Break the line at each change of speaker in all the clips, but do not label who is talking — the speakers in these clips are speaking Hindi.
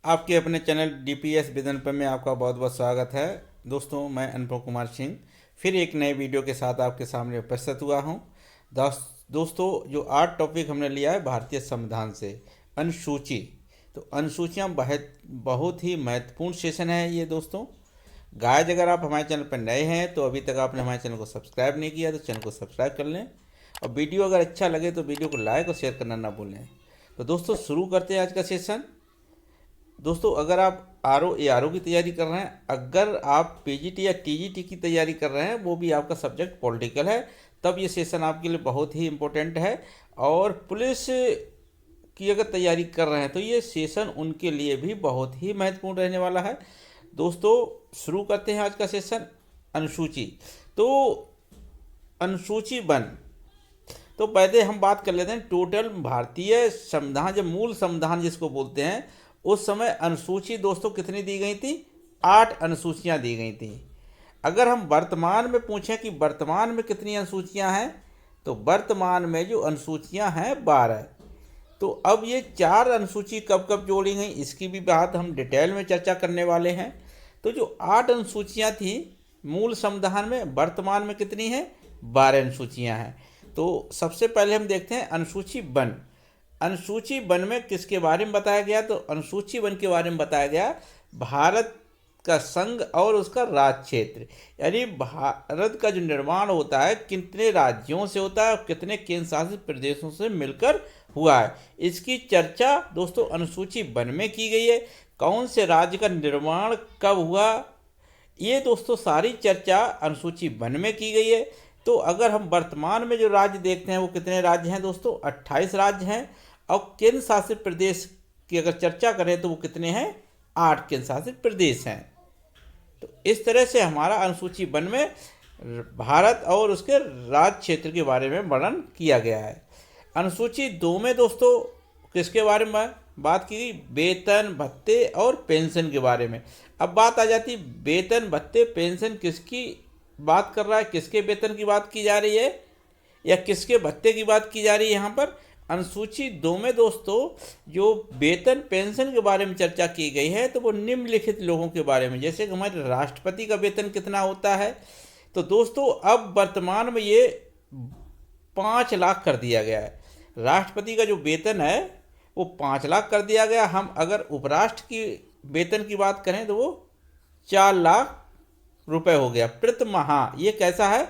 आपके अपने चैनल डीपीएस विजन पर में आपका बहुत बहुत स्वागत है। दोस्तों, मैं अनुपम कुमार सिंह फिर एक नए वीडियो के साथ आपके सामने उपस्थित हुआ हूं। दोस्तों, जो आज टॉपिक हमने लिया है भारतीय संविधान से अनुसूची। तो अनुसूचियां बहुत ही महत्वपूर्ण सेशन है ये। दोस्तों गाइज, अगर आप हमारे चैनल पर नए हैं तो अभी तक आपने हमारे चैनल को सब्सक्राइब नहीं किया तो चैनल को सब्सक्राइब कर लें, और वीडियो अगर अच्छा लगे तो वीडियो को लाइक और शेयर करना ना भूलें। तो दोस्तों शुरू करते हैं आज का सेशन। दोस्तों, अगर आप आर ओ की तैयारी कर रहे हैं, अगर आप पीजीटी या टीजीटी की तैयारी कर रहे हैं, वो भी आपका सब्जेक्ट पॉलिटिकल है, तब ये सेशन आपके लिए बहुत ही इम्पोर्टेंट है। और पुलिस की अगर तैयारी कर रहे हैं तो ये सेशन उनके लिए भी बहुत ही महत्वपूर्ण रहने वाला है। दोस्तों शुरू करते हैं आज का सेशन। अनुसूची। तो अनुसूची वन, तो पहले हम बात कर लेते हैं टोटल भारतीय संविधान, जब मूल संविधान जिसको बोलते हैं, उस समय अनुसूची दोस्तों कितनी दी गई थी? 8 अनुसूचियां दी गई थी। अगर हम वर्तमान में पूछें कि वर्तमान में कितनी अनुसूचियां हैं, तो वर्तमान में जो अनुसूचियां हैं 12। तो अब ये 4 अनुसूची कब कब जोड़ी गई, इसकी भी बात हम डिटेल में चर्चा करने वाले हैं। तो जो 8 अनुसूचियां थी मूल संविधान में, वर्तमान में कितनी हैं? 12 अनुसूचियां हैं। तो सबसे पहले हम देखते हैं अनुसूची वन। अनुसूची वन में किसके बारे में बताया गया? तो अनुसूची वन के बारे में बताया गया भारत का संघ और उसका राज्य क्षेत्र, यानी भारत का जो निर्माण होता है कितने राज्यों से होता है और कितने केंद्र शासित प्रदेशों से मिलकर हुआ है, इसकी चर्चा दोस्तों अनुसूची वन में की गई है। कौन से राज्य का निर्माण कब हुआ, ये दोस्तों सारी चर्चा अनुसूची वन में की गई है। तो अगर हम वर्तमान में जो राज्य देखते हैं वो कितने राज्य हैं दोस्तों? 28 राज्य हैं। और केंद्र शासित प्रदेश की अगर चर्चा करें तो वो कितने हैं? 8 केंद्र शासित प्रदेश हैं। तो इस तरह से हमारा अनुसूची वन में भारत और उसके राज्य क्षेत्र के बारे में वर्णन किया गया है। अनुसूची 2 में दोस्तों किसके बारे में बात की गई? वेतन, भत्ते और पेंशन के बारे में। अब बात आ जाती वेतन, भत्ते, पेंशन किसकी बात कर रहा है, किसके वेतन की बात की जा रही है या किसके भत्ते की बात की जा रही है? यहाँ पर अनुसूची 2 में दोस्तों जो वेतन पेंशन के बारे में चर्चा की गई है, तो वो निम्नलिखित लोगों के बारे में, जैसे कि हमारे राष्ट्रपति का वेतन कितना होता है। तो दोस्तों अब वर्तमान में ये 5 लाख कर दिया गया है। राष्ट्रपति का जो वेतन है वो 5 लाख कर दिया गया। हम अगर उपराष्ट्र की वेतन की बात करें तो वो 4 लाख रुपए हो गया प्रति माह। ये कैसा है?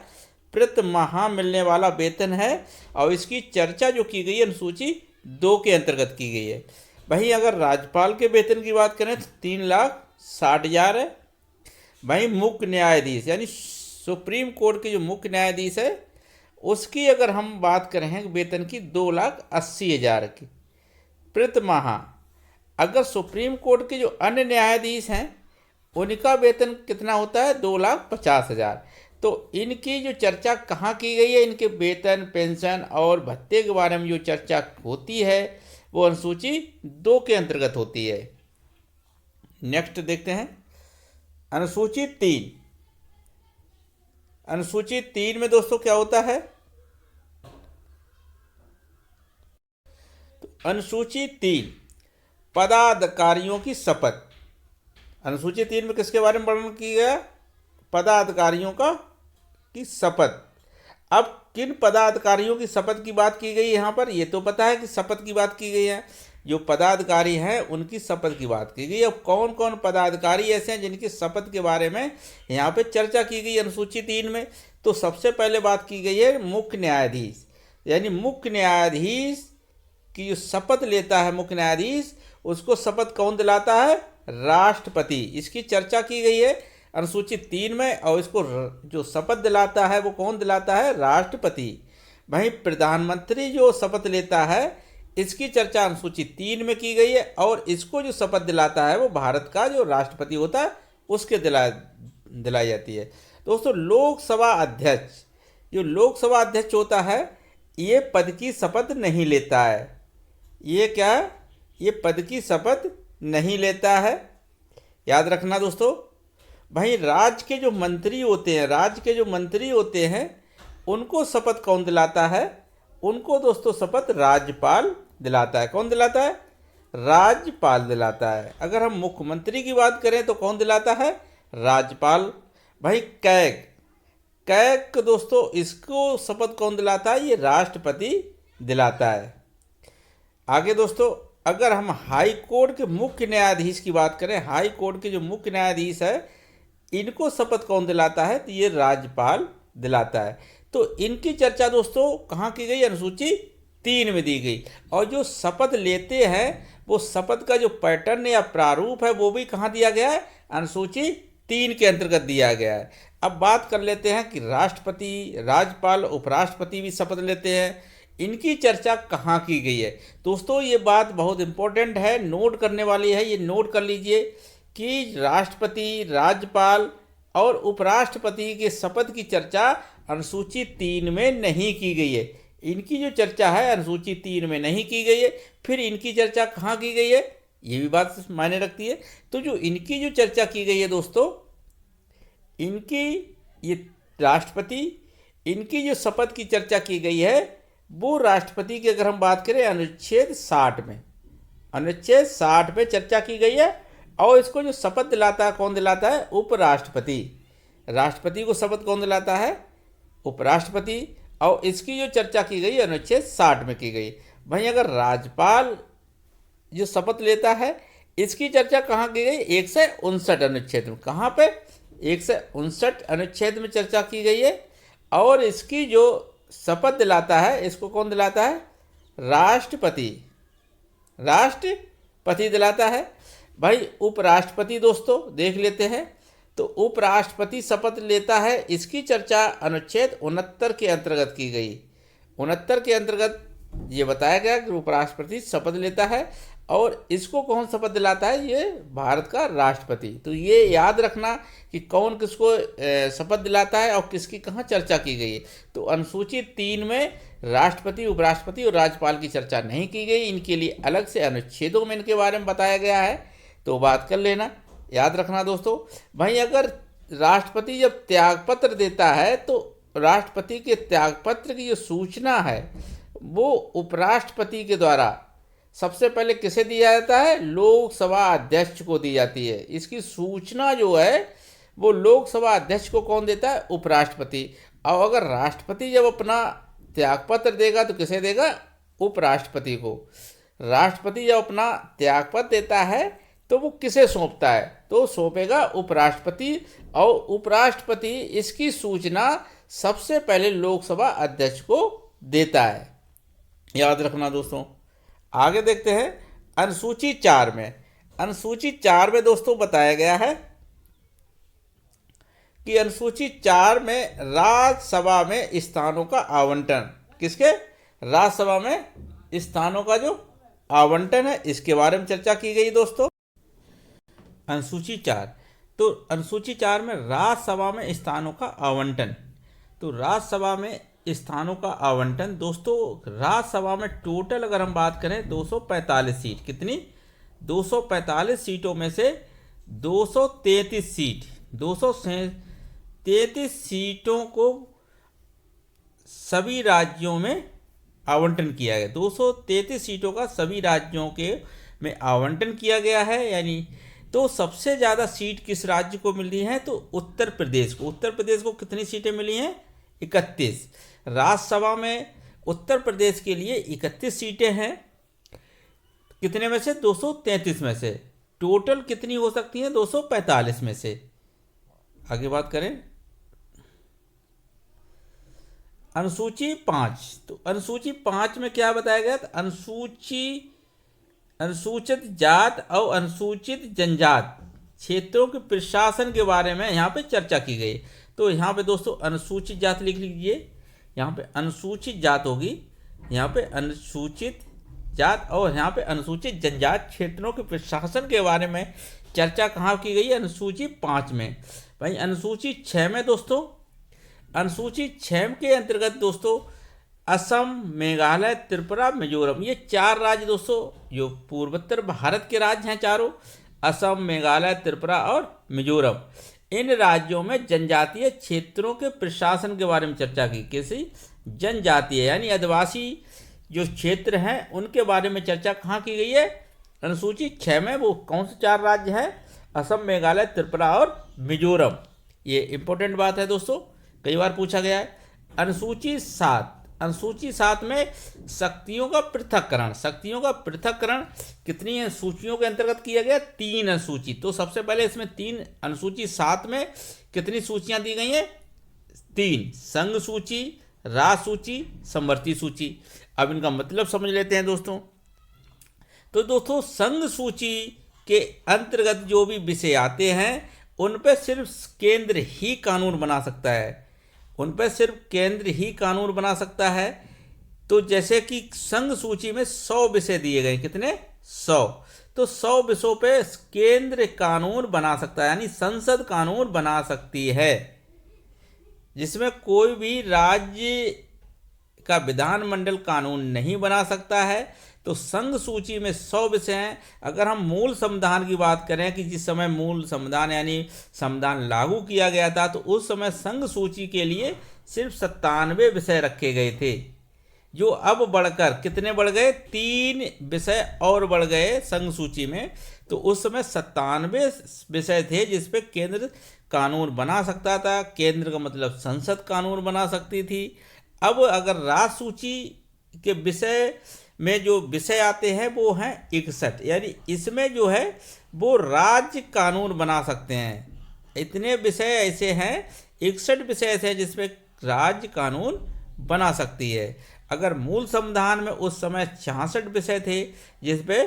प्रति माह मिलने वाला वेतन है। और इसकी चर्चा जो की गई है अनुसूची 2 के अंतर्गत की गई है। वहीं अगर राज्यपाल के वेतन की बात करें तो 3,60,000 है। वहीं मुख्य न्यायाधीश यानी सुप्रीम कोर्ट के जो मुख्य न्यायाधीश है उसकी अगर हम बात करें वेतन की 2,80,000 की प्रति माह। अगर सुप्रीम कोर्ट के जो अन्य न्यायाधीश हैं उनका वेतन कितना होता है? 2,50,000। तो इनकी जो चर्चा कहाँ की गई है, इनके वेतन, पेंशन और भत्ते के बारे में जो चर्चा होती है वो अनुसूची 2 के अंतर्गत होती है। नेक्स्ट देखते हैं अनुसूची 3। अनुसूची 3 में दोस्तों क्या होता है? तो अनुसूची 3 पदाधिकारियों की शपथ। अनुसूची 3 में किसके बारे में वर्णन किया गया? पदाधिकारियों की शपथ। अब किन पदाधिकारियों की शपथ की बात की गई यहाँ पर? ये तो पता है कि शपथ की बात की गई है, जो पदाधिकारी हैं उनकी शपथ की बात की गई। अब कौन कौन पदाधिकारी ऐसे हैं जिनकी शपथ के बारे में यहाँ पे चर्चा की गई अनुसूची 3 में? तो सबसे पहले बात की गई है मुख्य न्यायाधीश, यानी मुख्य न्यायाधीश की जो शपथ लेता है मुख्य न्यायाधीश, उसको शपथ कौन दिलाता है? राष्ट्रपति। इसकी चर्चा की गई है अनुसूची 3 में, और इसको जो शपथ दिलाता है वो कौन दिलाता है? राष्ट्रपति। वहीं प्रधानमंत्री जो शपथ लेता है इसकी चर्चा अनुसूची 3 में की गई है, और इसको जो शपथ दिलाता है वो भारत का जो राष्ट्रपति होता है उसके दिलाई जाती है। दोस्तों लोकसभा अध्यक्ष, जो लोकसभा अध्यक्ष होता है ये पद की शपथ नहीं लेता है। ये क्या है? ये पद की शपथ नहीं लेता है, याद रखना दोस्तों। भाई राज्य के जो मंत्री होते हैं उनको शपथ कौन दिलाता है? उनको दोस्तों शपथ राज्यपाल दिलाता है। कौन दिलाता है? राज्यपाल दिलाता है। अगर हम मुख्यमंत्री की बात करें तो कौन दिलाता है? राज्यपाल। भाई कैग, कैग दोस्तों इसको शपथ कौन दिलाता है? ये राष्ट्रपति दिलाता है। आगे दोस्तों, अगर हम हाई कोर्ट के मुख्य न्यायाधीश की बात करें, हाई कोर्ट के जो मुख्य न्यायाधीश है इनको शपथ कौन दिलाता है? तो ये राज्यपाल दिलाता है। तो इनकी चर्चा दोस्तों कहाँ की गई? अनुसूची 3 में दी गई। और जो शपथ लेते हैं वो शपथ का जो पैटर्न या प्रारूप है वो भी कहाँ दिया गया है? अनुसूची 3 के अंतर्गत दिया गया है। अब बात कर लेते हैं कि राष्ट्रपति, राज्यपाल, उपराष्ट्रपति भी शपथ लेते हैं, इनकी चर्चा कहाँ की गई है? दोस्तों ये बात बहुत इंपॉर्टेंट है, नोट करने वाली है, ये नोट कर लीजिए कि राष्ट्रपति, राज्यपाल और उपराष्ट्रपति के शपथ की चर्चा अनुसूची 3 में नहीं की गई है। इनकी जो चर्चा है अनुसूची 3 में नहीं की गई है। फिर इनकी चर्चा कहाँ की गई है? ये भी बात मायने रखती है। तो जो इनकी जो चर्चा की गई है दोस्तों, इनकी ये राष्ट्रपति, इनकी जो शपथ की चर्चा की गई है वो राष्ट्रपति की अगर हम बात करें अनुच्छेद 60 में, अनुच्छेद 60 पे चर्चा की गई है। और इसको जो शपथ दिलाता है कौन दिलाता है? उपराष्ट्रपति। राष्ट्रपति को शपथ कौन दिलाता है? उपराष्ट्रपति। और इसकी जो चर्चा की गई अनुच्छेद 60 में की गई। भाई अगर राज्यपाल जो शपथ लेता है इसकी चर्चा कहाँ की गई? 159 अनुच्छेद में। कहाँ पे? 159 अनुच्छेद में चर्चा की गई है। और इसकी जो शपथ दिलाता है इसको कौन दिलाता है? राष्ट्रपति। राष्ट्रपति दिलाता है। भाई उपराष्ट्रपति दोस्तों देख लेते हैं। तो उपराष्ट्रपति शपथ लेता है, इसकी चर्चा अनुच्छेद 69 के अंतर्गत की गई। 69 के अंतर्गत ये बताया गया कि उपराष्ट्रपति शपथ लेता है। और इसको कौन शपथ दिलाता है? ये भारत का राष्ट्रपति। तो ये याद रखना कि कौन किसको शपथ दिलाता है और किसकी कहाँ चर्चा की गई है। तो अनुसूची 3 में राष्ट्रपति, उपराष्ट्रपति और राज्यपाल की चर्चा नहीं की गई। इनके लिए अलग से अनुच्छेदों में इनके बारे में बताया गया है, तो बात कर लेना, याद रखना दोस्तों। भाई अगर राष्ट्रपति जब त्यागपत्र देता है तो राष्ट्रपति के त्यागपत्र की जो सूचना है वो उपराष्ट्रपति के द्वारा सबसे पहले किसे दिया जाता है? लोकसभा अध्यक्ष को दी जाती है। इसकी सूचना जो है वो लोकसभा अध्यक्ष को कौन देता है? उपराष्ट्रपति। और अगर राष्ट्रपति जब अपना त्यागपत्र देगा तो किसे देगा? उपराष्ट्रपति को। राष्ट्रपति जब अपना त्यागपत्र देता है तो वो किसे सौंपता है? तो सौंपेगा उपराष्ट्रपति। और उपराष्ट्रपति इसकी सूचना सबसे पहले लोकसभा अध्यक्ष को देता है, याद रखना दोस्तों। आगे देखते हैं अनुसूची 4 में। अनुसूची 4 में दोस्तों बताया गया है कि अनुसूची 4 में राज्यसभा में स्थानों का आवंटन, किसके? राज्यसभा में स्थानों का जो आवंटन है इसके बारे में चर्चा की गई दोस्तों। अनुसूची 4, तो अनुसूची 4 में राज्यसभा में स्थानों का आवंटन। तो राज्यसभा में स्थानों का आवंटन दोस्तों, राज्यसभा में टोटल अगर हम बात करें 245 सीट, कितनी? 245 सीटों में से 233 सीट, 233 सीटों को सभी राज्यों में आवंटन किया गया। 233 सीटों का सभी राज्यों के में आवंटन किया गया है। यानी तो सबसे ज़्यादा सीट किस राज्य को मिली है? तो उत्तर प्रदेश को। उत्तर प्रदेश को कितनी सीटें मिली हैं? 31। राज्यसभा में उत्तर प्रदेश के लिए 31 सीटें हैं। कितने में से? 233 में से। टोटल कितनी हो सकती हैं? 245 में से। आगे बात करें अनुसूची 5। तो अनुसूची 5 में क्या बताया गया? अनुसूचित जात और अनुसूचित जनजात क्षेत्रों के प्रशासन के बारे में यहाँ पे चर्चा की गई। तो यहाँ पे दोस्तों अनुसूचित जात लिख लीजिए, यहाँ पे अनुसूचित जात होगी, यहाँ पे अनुसूचित जात और यहाँ पे अनुसूचित जनजात क्षेत्रों के प्रशासन के बारे में चर्चा कहाँ की गई है? अनुसूची 5 में। भाई अनुसूची 6 में दोस्तों, अनुसूची 6 के अंतर्गत दोस्तों असम, मेघालय, त्रिपुरा, मिजोरम, ये 4 राज्य दोस्तों जो पूर्वोत्तर भारत के राज्य हैं चारों, असम, मेघालय, त्रिपुरा और मिजोरम, इन राज्यों में जनजातीय क्षेत्रों के प्रशासन के बारे में चर्चा की। किसी? जनजातीय यानी आदिवासी जो क्षेत्र हैं उनके बारे में चर्चा कहाँ की गई है? अनुसूची 6 में वो कौन से 4 राज्य है? असम, मेघालय, त्रिपुरा और मिजोरम। ये इंपॉर्टेंट बात है दोस्तों, कई बार पूछा गया है। अनुसूची 7 में शक्तियों का पृथक्करण। शक्तियों का पृथक्करण कितनी सूचियों के अंतर्गत किया गया? 3 अनुसूची। तो सबसे पहले इसमें 3 अनुसूची 7 में कितनी सूचियां दी गई हैं? 3। संघ सूची, राज सूची, समवर्ती सूची। अब इनका मतलब समझ लेते हैं दोस्तों। तो दोस्तों संघ सूची के अंतर्गत जो भी विषय आते हैं उन पर सिर्फ केंद्र ही कानून बना सकता है। उन पर सिर्फ केंद्र ही कानून बना सकता है। तो जैसे कि संघ सूची में 100 विषय दिए गए, कितने? 100। तो 100 विषयों पे केंद्र कानून बना सकता है, यानी संसद कानून बना सकती है, जिसमें कोई भी राज्य का विधानमंडल कानून नहीं बना सकता है। तो संघ सूची में 100 विषय हैं। अगर हम मूल संविधान की बात करें कि जिस समय मूल संविधान यानी संविधान लागू किया गया था, तो उस समय संघ सूची के लिए सिर्फ 97 विषय रखे गए थे, जो अब बढ़कर कितने बढ़ गए? 3 विषय और बढ़ गए संघ सूची में। तो उस समय 97 विषय थे जिस पे केंद्र कानून बना सकता था। केंद्र का मतलब संसद कानून बना सकती थी। अब अगर राज सूची के विषय में जो विषय आते हैं वो हैं 61, यानी इसमें जो है वो राज्य कानून बना सकते हैं। इतने विषय ऐसे हैं, 61 विषय ऐसे हैं जिसमें राज्य कानून बना सकती है। अगर मूल संविधान में उस समय 66 विषय थे जिस पे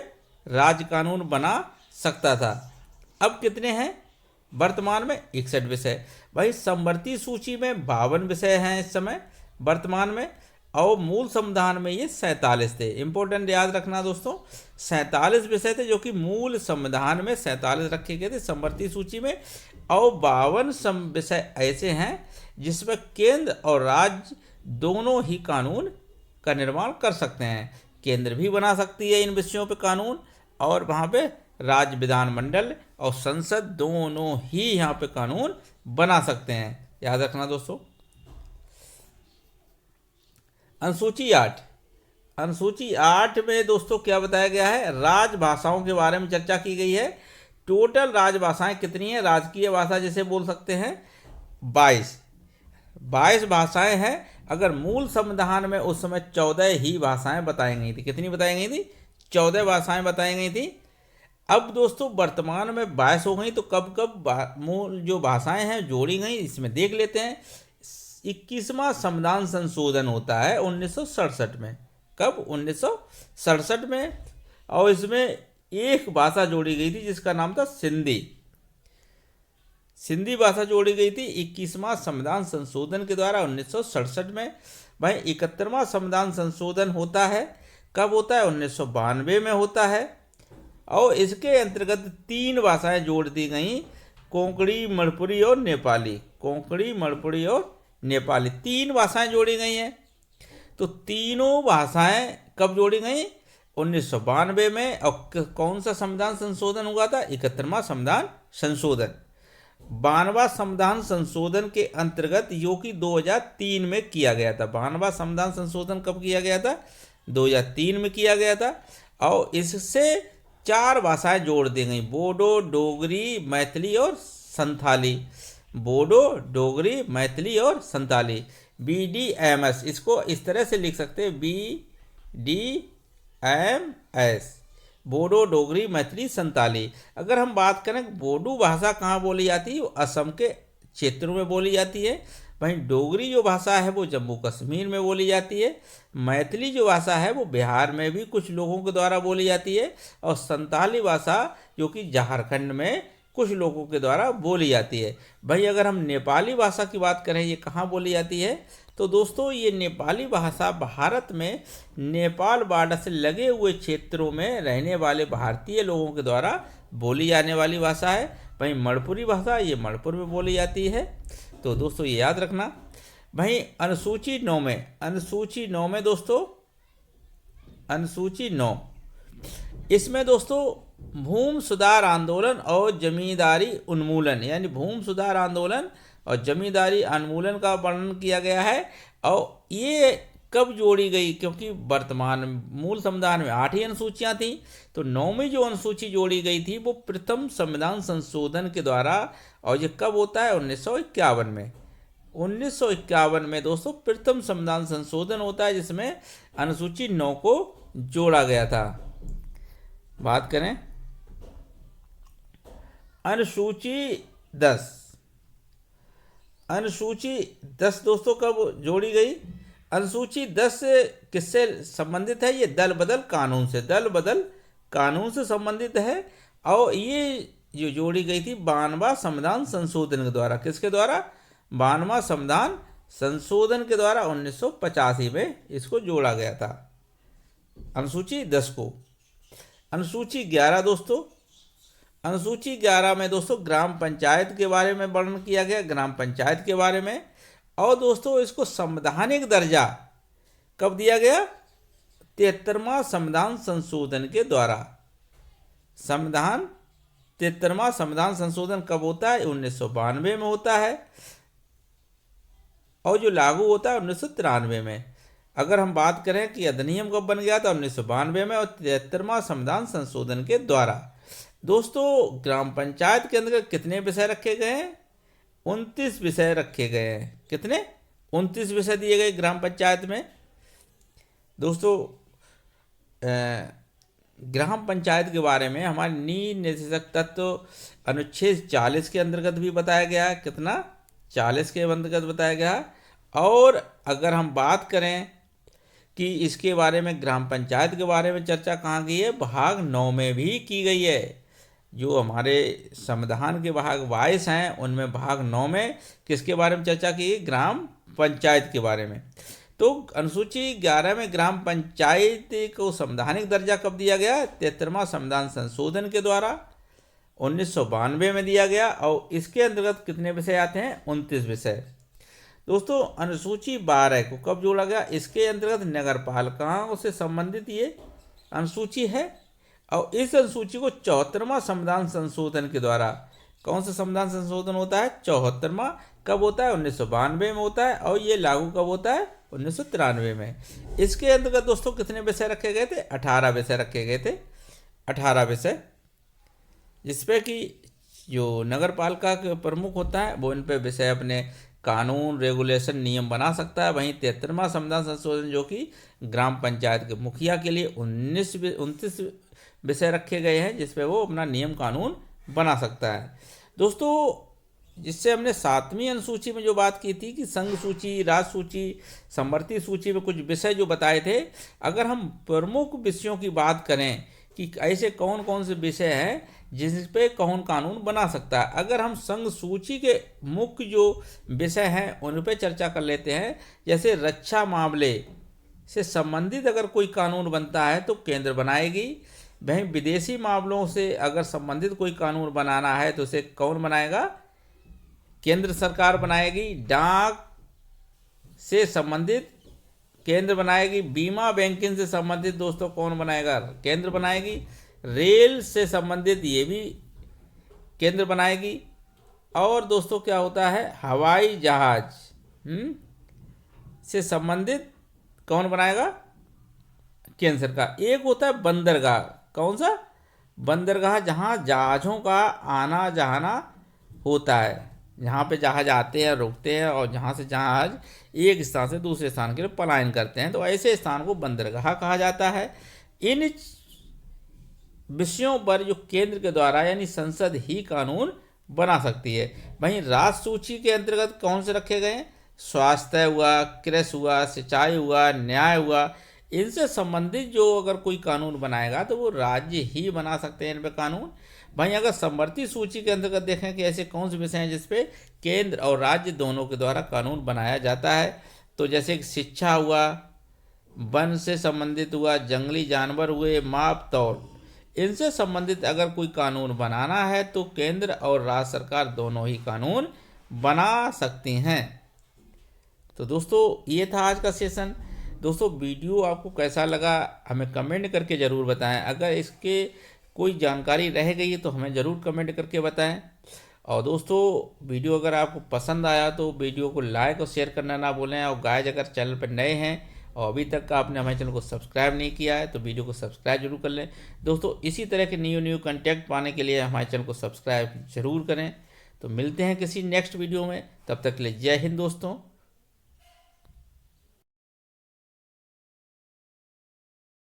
राज्य कानून बना सकता था। अब कितने हैं वर्तमान में? 61 विषय। भाई समवर्ती सूची में 52 विषय हैं इस समय वर्तमान में, और मूल संविधान में ये 47 थे। इंपॉर्टेंट याद रखना दोस्तों, 47 विषय थे जो कि मूल संविधान में 47 रखे गए थे समवर्ती सूची में, और 52 विषय ऐसे हैं जिसमें केंद्र और राज्य दोनों ही कानून का निर्माण कर सकते हैं। केंद्र भी बना सकती है इन विषयों पे कानून, और वहाँ पे राज्य विधानमंडल और संसद दोनों ही यहाँ पे कानून बना सकते हैं। याद रखना दोस्तों। अनुसूची 8 में दोस्तों क्या बताया गया है? राजभाषाओं के बारे में चर्चा की गई है। टोटल राजभाषाएं कितनी हैं? राजकीय भाषा जिसे बोल सकते हैं 22 भाषाएं हैं। अगर मूल संविधान में उस समय 14 ही भाषाएं बताई गई थी। कितनी बताई गई थी? 14 भाषाएं बताई गई थी। अब दोस्तों वर्तमान में 22 हो गई। तो कब कब मूल जो भाषाएं हैं जोड़ी गई, इसमें देख लेते हैं। 21वां संविधान संशोधन होता है 1967 में। कब? 1967 में। और इसमें एक भाषा जोड़ी गई थी जिसका नाम था सिंधी। सिंधी भाषा जोड़ी गई थी 21वां संविधान संशोधन के द्वारा 1967 में। भाई 71वां संविधान संशोधन होता है, कब होता है? 1992 में होता है। और इसके अंतर्गत 3 भाषाएं जोड़ दी गई, कोंकणी, मणिपुरी और नेपाली। कोंकणी, मणिपुरी और नेपाली 3 भाषाएं जोड़ी गई हैं। तो तीनों भाषाएं कब जोड़ी गई? 1992 में। और कौन सा संविधान संशोधन हुआ था? 71वां संविधान संशोधन। 92वां संविधान संशोधन के अंतर्गत जो कि 2003 में किया गया था। 92वां संविधान संशोधन कब किया गया था? 2003 में किया गया था। और इससे 4 भाषाएं जोड़ दी गई, बोडो, डोगरी, मैथिली और संथाली। बोडो, डोगरी, मैथिली और संथाली। BDMS, इसको इस तरह से लिख सकते हैं, BDMS, बोडो, डोगरी, मैथिली, संथाली। अगर हम बात करें बोडो भाषा कहाँ बोली जाती है? वो असम के क्षेत्रों में बोली जाती है। वहीं डोगरी जो भाषा है वो जम्मू कश्मीर में बोली जाती है। मैथिली जो भाषा है वो बिहार में भी कुछ लोगों के द्वारा बोली जाती है। और संथाली भाषा जो कि झारखंड में कुछ लोगों के द्वारा बोली जाती है। भाई अगर हम नेपाली भाषा की बात करें, ये कहाँ बोली जाती है? तो दोस्तों ये नेपाली भाषा भारत में नेपाल बॉर्डर से लगे हुए क्षेत्रों में रहने वाले भारतीय लोगों के द्वारा बोली जाने वाली भाषा है। वहीं मणिपुरी भाषा ये मणिपुर में बोली जाती है। तो दोस्तों ये याद रखना। भाई अनुसूची 9 में दोस्तों, अनुसूची 9, इसमें दोस्तों भूमि सुधार आंदोलन और जमींदारी उन्मूलन, यानी भूमि सुधार आंदोलन और जमींदारी उन्मूलन का वर्णन किया गया है। और ये कब जोड़ी गई, क्योंकि वर्तमान मूल संविधान में 8 ही अनुसूचियां थी, तो 9वीं जो अनुसूची जोड़ी गई थी वो प्रथम संविधान संशोधन के द्वारा। और ये कब होता है? 1951 में। 1951 में दोस्तों प्रथम संविधान संशोधन होता है, जिसमें अनुसूची 9 को जोड़ा गया था। बात करें अनुसूची 10। अनुसूची 10 दोस्तों कब जोड़ी गई? अनुसूची 10 किससे संबंधित है? ये दल बदल कानून से, दल बदल कानून से संबंधित है। और ये जो जोड़ी गई थी 92वां संविधान संशोधन के द्वारा। किसके द्वारा? 92वां संविधान संशोधन के द्वारा 1985 में इसको जोड़ा गया था, अनुसूची 10 को। अनुसूची 11 दोस्तों, अनुसूची 11 में दोस्तों ग्राम पंचायत के बारे में वर्णन किया गया, ग्राम पंचायत के बारे में। और दोस्तों इसको संवैधानिक दर्जा कब दिया गया? 73वां संविधान संशोधन के द्वारा। 73वां संविधान संशोधन कब होता है? 1992 में होता है, और जो लागू होता है 1993 में। अगर हम बात करें कि अधिनियम कब बन गया था? 1992 में, और 73वां संविधान संशोधन के द्वारा। दोस्तों ग्राम पंचायत के अंदर कितने विषय रखे गए हैं? 29 विषय रखे गए हैं। कितने? 29 विषय दिए गए ग्राम पंचायत में। दोस्तों ग्राम पंचायत के बारे में हमारे नीति निर्देशक तत्व अनुच्छेद 40 के अंतर्गत भी बताया गया है। कितना? 40 के अंतर्गत बताया गया है। और अगर हम बात करें कि इसके बारे में ग्राम पंचायत के बारे में चर्चा कहाँ की है? भाग 9 में भी की गई है। जो हमारे संविधान के भाग 22 हैं उनमें भाग 9 में किसके बारे में चर्चा की? ग्राम पंचायत के बारे में। तो अनुसूची 11 में ग्राम पंचायत को संवैधानिक दर्जा कब दिया गया? 73वां संविधान संशोधन के द्वारा 1992 में दिया गया। और इसके अंतर्गत कितने विषय आते हैं? 29 विषय। दोस्तों अनुसूची 12 को कब जोड़ा गया? इसके अंतर्गत नगर पालिकाओं से संबंधित ये अनुसूची है। और इस अनुसूची को 74वां संविधान संशोधन के द्वारा, कौन सा संविधान संशोधन होता है? 74वां। कब होता है? 1992 में होता है। और ये लागू कब होता है? 1993 में। इसके अंतर्गत दोस्तों कितने विषय रखे गए थे? 18 विषय रखे गए थे। 18 विषय, जिसपे कि जो नगर पालिका के प्रमुख होता है वो इन पे विषय अपने कानून, रेगुलेशन, नियम बना सकता है। वहीं 73वां संविधान संशोधन जो कि ग्राम पंचायत के मुखिया के लिए 29 विषय रखे गए हैं, जिसपे वो अपना नियम कानून बना सकता है। दोस्तों जिससे हमने 7वीं अनुसूची में जो बात की थी कि संघ सूची, राज्य सूची, समवर्ती सूची में कुछ विषय जो बताए थे, अगर हम प्रमुख विषयों की बात करें कि ऐसे कौन कौन से विषय हैं जिस पे कौन कानून बना सकता है, अगर हम संघ सूची के मुख्य जो विषय हैं उन पे चर्चा कर लेते हैं। जैसे रक्षा मामले से संबंधित अगर कोई कानून बनता है तो केंद्र बनाएगी। वहीं विदेशी मामलों से अगर संबंधित कोई कानून बनाना है तो उसे कौन बनाएगा? केंद्र सरकार बनाएगी। डाक से संबंधित केंद्र बनाएगी। बीमा बैंकिंग से संबंधित दोस्तों कौन बनाएगा? केंद्र बनाएगी। रेल से संबंधित ये भी केंद्र बनाएगी। और दोस्तों क्या होता है? हवाई जहाज से संबंधित कौन बनाएगा? केंद्र सरकार। एक होता है बंदरगाह। कौन सा? बंदरगाह, जहाँ जहाज़ों का आना जाना होता है, जहाँ पे जहाज आते हैं, रुकते हैं, और जहाँ से जहाज एक स्थान से दूसरे स्थान के लिए पलायन करते हैं, तो ऐसे स्थान को बंदरगाह कहा जाता है। इन विषयों पर जो केंद्र के द्वारा यानी संसद ही कानून बना सकती है। वहीं राज्य सूची के अंतर्गत कौन से रखे गए हैं? स्वास्थ्य हुआ, कृषि हुआ, सिंचाई हुआ, न्याय हुआ, इनसे संबंधित जो अगर कोई कानून बनाएगा तो वो राज्य ही बना सकते हैं इन पे कानून। वहीं अगर समवर्ती सूची के अंतर्गत देखें कि ऐसे कौन से विषय हैं जिसपे केंद्र और राज्य दोनों के द्वारा कानून बनाया जाता है, तो जैसे शिक्षा हुआ, वन से संबंधित हुआ, जंगली जानवर हुए, माप तौल, इनसे संबंधित अगर कोई कानून बनाना है तो केंद्र और राज्य सरकार दोनों ही कानून बना सकती हैं। तो दोस्तों ये था आज का सेशन। दोस्तों वीडियो आपको कैसा लगा हमें कमेंट करके ज़रूर बताएं। अगर इसके कोई जानकारी रह गई है तो हमें ज़रूर कमेंट करके बताएं। और दोस्तों वीडियो अगर आपको पसंद आया तो वीडियो को लाइक और शेयर करना ना भूलें। और गाइस अगर चैनल पर नए हैं और अभी तक आपने हमारे चैनल को सब्सक्राइब नहीं किया है तो वीडियो को सब्सक्राइब जरूर कर लें। दोस्तों इसी तरह के न्यू कंटेंट पाने के लिए हमारे चैनल को सब्सक्राइब जरूर करें। तो मिलते हैं किसी नेक्स्ट वीडियो में, तब तक के लिए जय हिंद दोस्तों।